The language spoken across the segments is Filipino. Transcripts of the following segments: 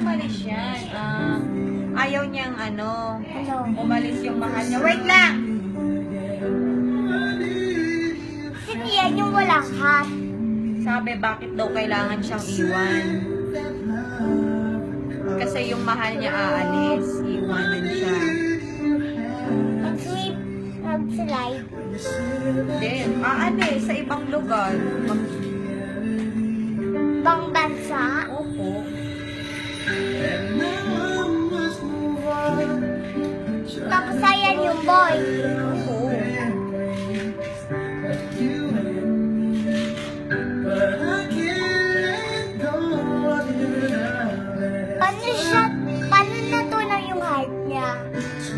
umalis yan? Ayaw niyang umalis yung mahal niya. Wait lang! Hindi yan yung walang hat. Sabi, bakit daw kailangan siyang iwan? Kasi yung mahal niya aalis. Iwanan siya. Mag-slide. Then, aalis sa ibang lugar. Bang bansa. Opo. Tapos ayan yung boy. Opo. Paano natunaw yung heart niya?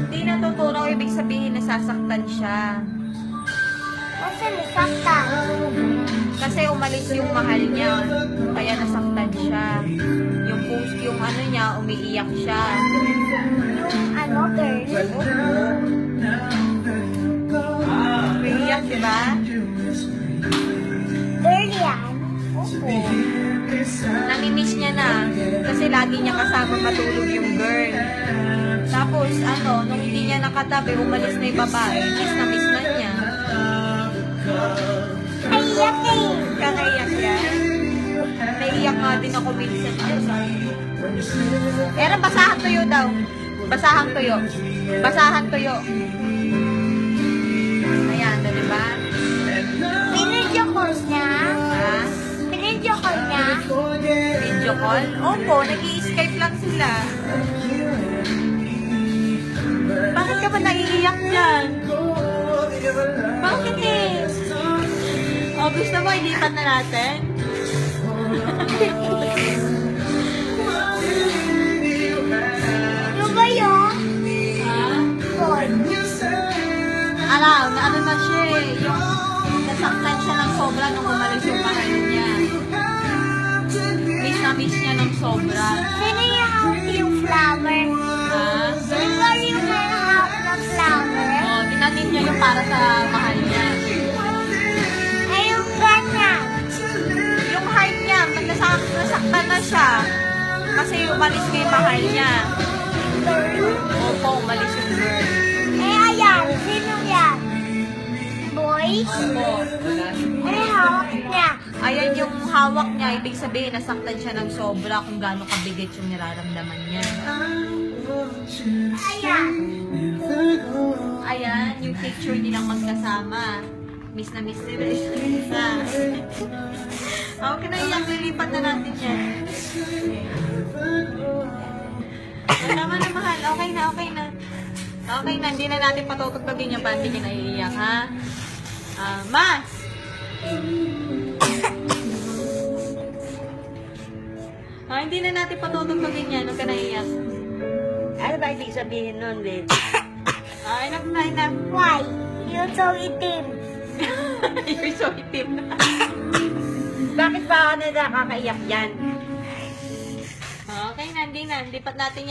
Hindi natutunaw, ibig sabihin nasasaktan siya. Kasi nasaktan. Kasi umalis yung mahal niya, kaya nasaktan siya. Yung ano niya, umiiyak siya. Yung girl. Umiiyak, di ba? Girl yan. Opo. Namimiss niya na, kasi lagi niya kasama matulog yung girl. Tapos, nung hindi niya nakatabi, umalis na yung babae, miss na niya. Naiyak eh. Kakaiyak yan. Naiiyak nga din ako minsan. Pero basahan tuyo daw. Basahan tuyo. Basahan tuyo. Ayan, di ba? Pinidyo call niya. Ha? Pinidyo call niya. Video call? Opo, nag-i-Skype lang sila. Bakit ka ba naiiyak dyan? Bakit eh? O, gusto mo, ilipat na natin? Ano ba yun? Ha? Boy. Ano na siya eh. Yung nasaktan siya ng sobra nung umalis yung mahal niya. Miss na miss niya ng sobra. Sino yung hawak yung flower? Ha? Sino ba yung hawak ng flower? O, tinanin niya yung para sa mahal niya. Ay, yung ganyan. Yung heart niya, nasaktan na siya. Kasi umalis nga yung mahal niya. Opo, umalis yung girl. Eh, ayan. Sino yan? Boy? Opo. Ano yung hawak niya? Ayan yung hawak niya, ibig sabihin nasaktan siya ng sobra kung gaano kabigat yung nararamdaman niya. Ayan. Ayan, yung picture nilang magkasama. Miss na miss nila isa. Okay na yan, lilipat na natin yan. Tama na mahal, okay na, okay na. Okay na, hindi na natin patutugtugin yung bandi niya naiiyak, ha? Mas! Hindi na natin patutugtugin yan, huwag ka naiiyak. Ano ba ibig sabihin nun, Lid? Enough na, enough. Why? You're so itim. You're so itim. Bakit ba nakakaiyak yan? Okay na, hindi na. Lipat natin yan.